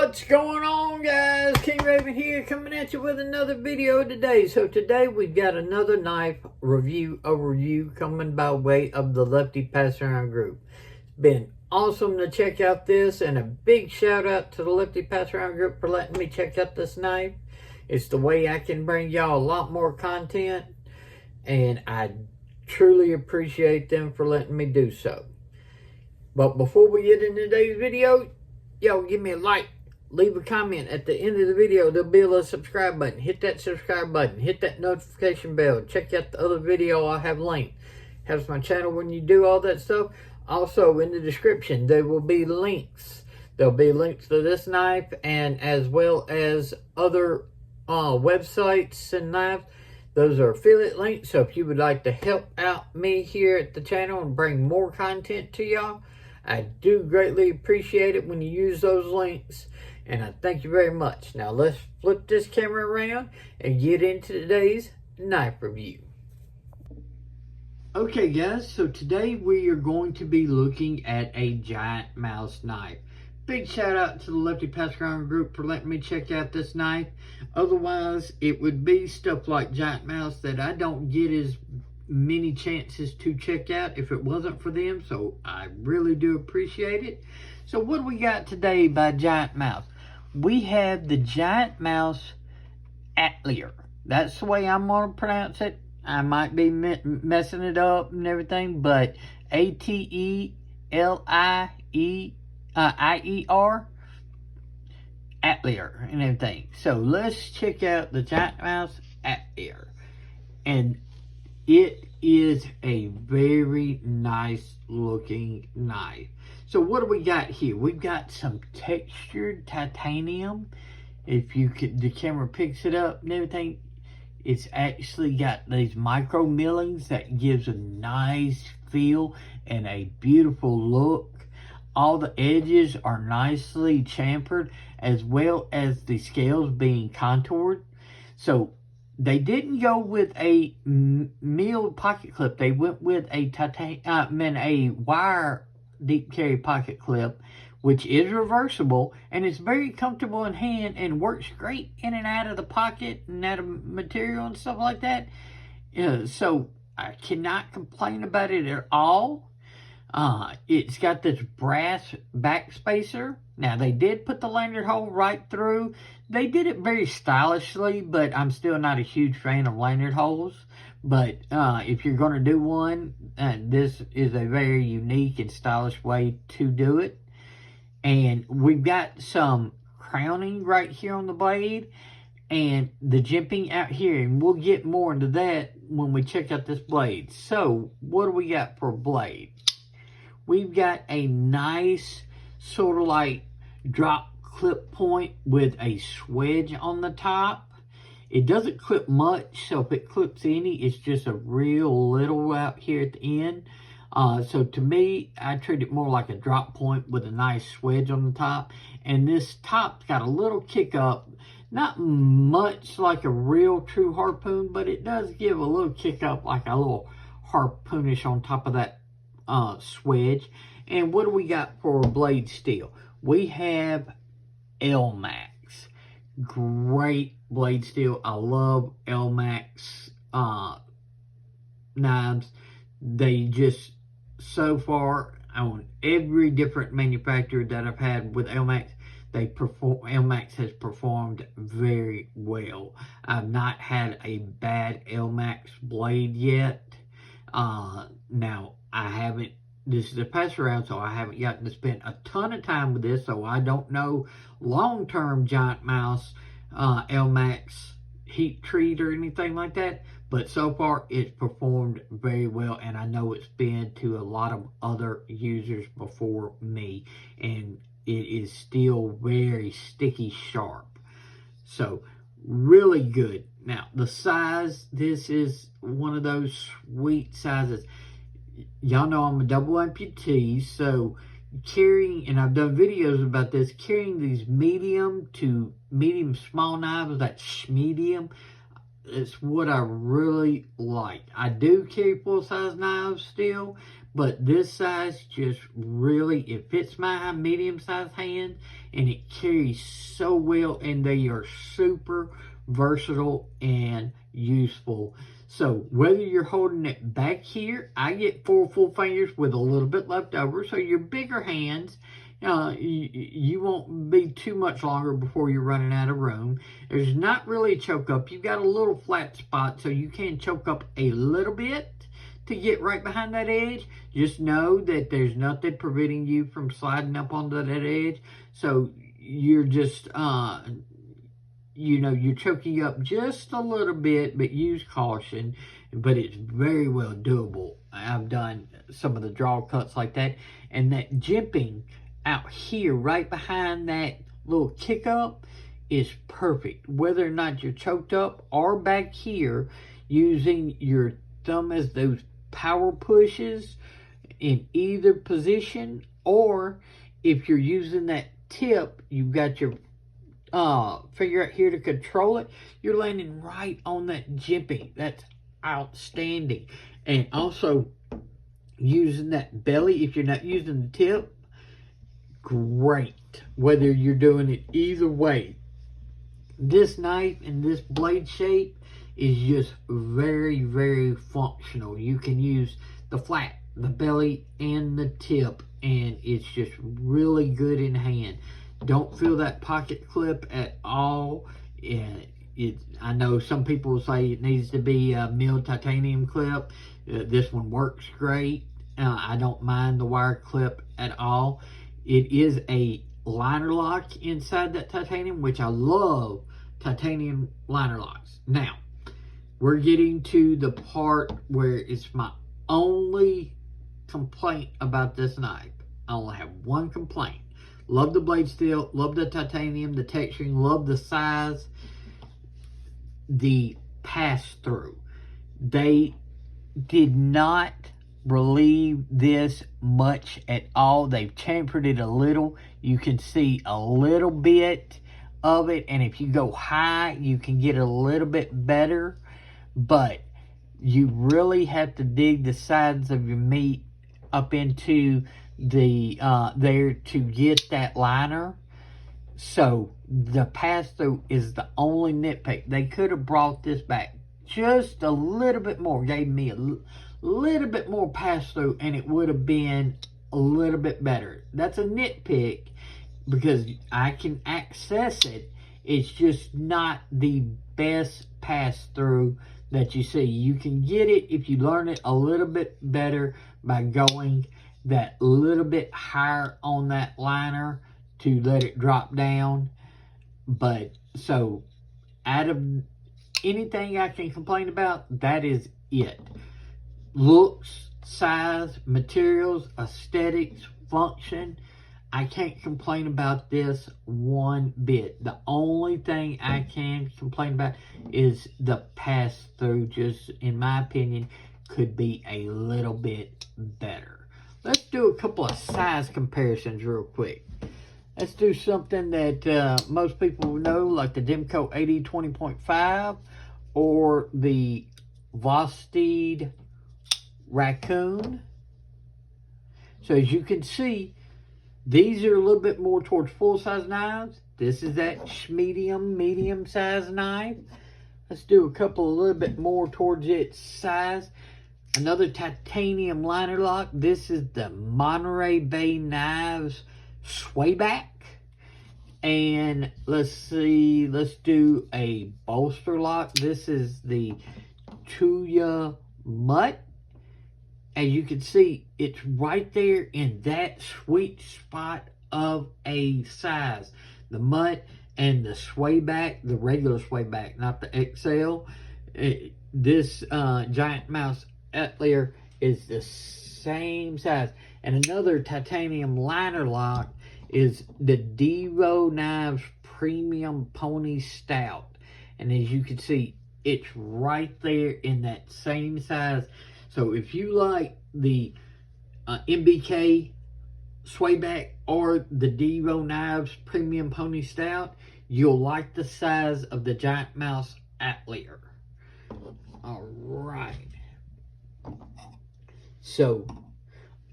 What's going on, guys? King Raven here, coming at you with another video today. So today we've got another knife overview coming by way of the Lefty Pass Around group. It's been awesome to check out this, and a big shout out to the Lefty Pass Around group for letting me check out this knife. It's the way I can bring y'all a lot more content, and I truly appreciate them for letting me do so. But before we get into today's video, yo, give me a like, leave a comment. At the end of the video, there'll be a little subscribe button. Hit that subscribe button. Hit that notification bell. Check out the other video I have linked. Helps my channel when you do all that stuff. Also, in the description, there will be links. There'll be links to this knife, and as well as other websites and knives. Those are affiliate links. So if you would like to help out me here at the channel and bring more content to y'all, I do greatly appreciate it when you use those links, and I thank you very much. Now let's flip this camera around and get into today's knife review. Okay guys, so today we are going to be looking at a GiantMouse knife. Big shout out to the Lefty Pass Around group for letting me check out this knife. Otherwise, it would be stuff like GiantMouse that I don't get as many chances to check out if it wasn't for them, so I really do appreciate it. So what do we got today by GiantMouse? We have the GiantMouse Atelier. That's the way I'm going to pronounce it. I might be messing it up and everything, but A-T-E-L-I-E-R Atelier and everything. So let's check out the GiantMouse Atelier. And it is a very nice looking knife. So what do we got here? We've got some textured titanium. If you could, the camera picks it up and everything. It's actually got these micro millings that gives a nice feel and a beautiful look. All the edges are nicely chamfered, as well as the scales being contoured. So they didn't go with a milled pocket clip. They went with a a wire deep carry pocket clip, which is reversible, and it's very comfortable in hand and works great in and out of the pocket and out of material and stuff like that. So I cannot complain about it at all. It's got this brass back spacer. Now, they did put the lanyard hole right through. They did it very stylishly, but I'm still not a huge fan of lanyard holes. But if you're going to do one, this is a very unique and stylish way to do it. And we've got some crowning right here on the blade, and the jimping out here. And we'll get more into that when we check out this blade. So, what do we got for a blade? We've got a nice sort of like drop clip point with a swedge on the top. It doesn't clip much, so if it clips any, it's just a real little out here at the end. So to me, I treat it more like a drop point with a nice swedge on the top. And this top's got a little kick up, not much like a real true harpoon, but it does give a little kick up, like a little harpoonish on top of that swedge. And what do we got for blade steel? We have Elmax. Great blade steel. I love Elmax knives. They just, so far, on every different manufacturer that I've had with Elmax, Elmax has performed very well. I've not had a bad Elmax blade yet. Now, I haven't, this is a pass around, so I haven't gotten to spend a ton of time with this, so I don't know long-term GiantMouse Elmax heat treat or anything like that. But so far, it's performed very well, and I know it's been to a lot of other users before me, and it is still very sticky sharp. So, really good. Now, the size, this is one of those sweet sizes. Y'all know I'm a double amputee, so carrying, and I've done videos about this, carrying these medium to medium small knives, that medium, it's what I really like. I do carry full-size knives still, but this size just really, it fits my medium-sized hand, and it carries so well, and they are super versatile and useful. So whether you're holding it back here, I get 4 full fingers with a little bit left over, so your bigger hands, you won't be too much longer before you're running out of room. There's not really a choke up. You've got a little flat spot, so you can choke up a little bit to get right behind that edge. Just know that there's nothing preventing you from sliding up onto that edge. So you're just, you're choking up just a little bit, but use caution. But it's very well doable. I've done some of the draw cuts like that. And that jimping out here, right behind that little kick up, is perfect. Whether or not you're choked up or back here, using your thumb as those power pushes in either position, or if you're using that tip, you've got your finger out here to control it, you're landing right on that jimping. That's outstanding. And also using that belly, if you're not using the tip, great. Whether you're doing it either way, this knife and this blade shape is just very, very functional. You can use the flat, the belly, and the tip, and it's just really good in hand. Don't feel that pocket clip at all. I know some people say it needs to be a milled titanium clip. This one works great. I don't mind the wire clip at all. It is a liner lock inside that titanium, which I love titanium liner locks. Now, we're getting to the part where it's my only complaint about this knife. I only have one complaint. Love the blade steel, love the titanium, the texturing, love the size, the pass-through. They did not relieve this much at all. They've chamfered it a little. You can see a little bit of it, and if you go high, you can get a little bit better, but you really have to dig the sides of your meat up into the there to get that liner. So the pass-through is the only nitpick. They could have brought this back just a little bit more, gave me a little bit more pass-through, and it would have been a little bit better. That's a nitpick because I can access it. It's just not the best pass-through that you see. You can get it if you learn it a little bit better by going that little bit higher on that liner to let it drop down. But so out of anything I can complain about, that is it. Looks, size, materials, aesthetics, function, I can't complain about this one bit. The only thing I can complain about is the pass-through, just in my opinion, could be a little bit better. Let's do a couple of size comparisons real quick. Let's do something that most people know, like the Demco 80-20.5 or the Vosteed Raccoon. So as you can see, these are a little bit more towards full-size knives. This is that medium-size knife. Let's do a couple a little bit more towards its size. Another titanium liner lock. This is the Monterey Bay Knives Swayback. And let's see, let's do a bolster lock. This is the Tuya Mutt. As you can see, it's right there in that sweet spot of a size. The Mutt and the Swayback, the regular Swayback, not the XL. This GiantMouse Atelier is the same size. And another titanium liner lock is the Devo Knives Premium Pony Stout. And as you can see, it's right there in that same size. So if you like the MBK Swayback or the Devo Knives Premium Pony Stout, you'll like the size of the GiantMouse Atelier. All right. So,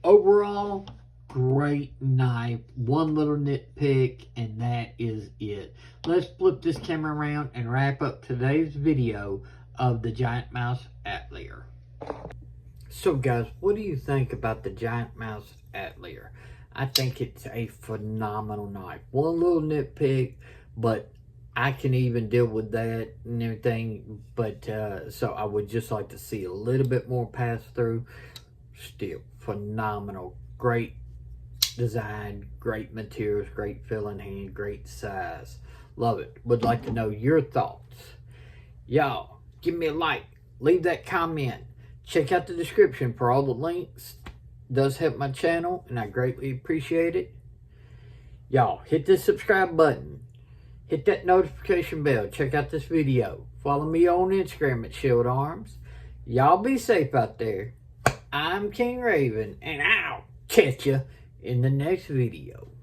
overall, great knife. One little nitpick, and that is it. Let's flip this camera around and wrap up today's video of the GiantMouse Atelier. So guys, what do you think about the GiantMouse Atelier? I think it's a phenomenal knife. One little nitpick, but I can even deal with that and everything. But so I would just like to see a little bit more pass through. Still phenomenal. Great design, great materials, great feel in hand, great size. Love it. Would like to know your thoughts. Y'all, give me a like. Leave that comment. Check out the description for all the links. It does help my channel, and I greatly appreciate it. Y'all, hit the subscribe button. Hit that notification bell. Check out this video. Follow me on Instagram at ShieldArms. Y'all be safe out there. I'm King Raven, and I'll catch you in the next video.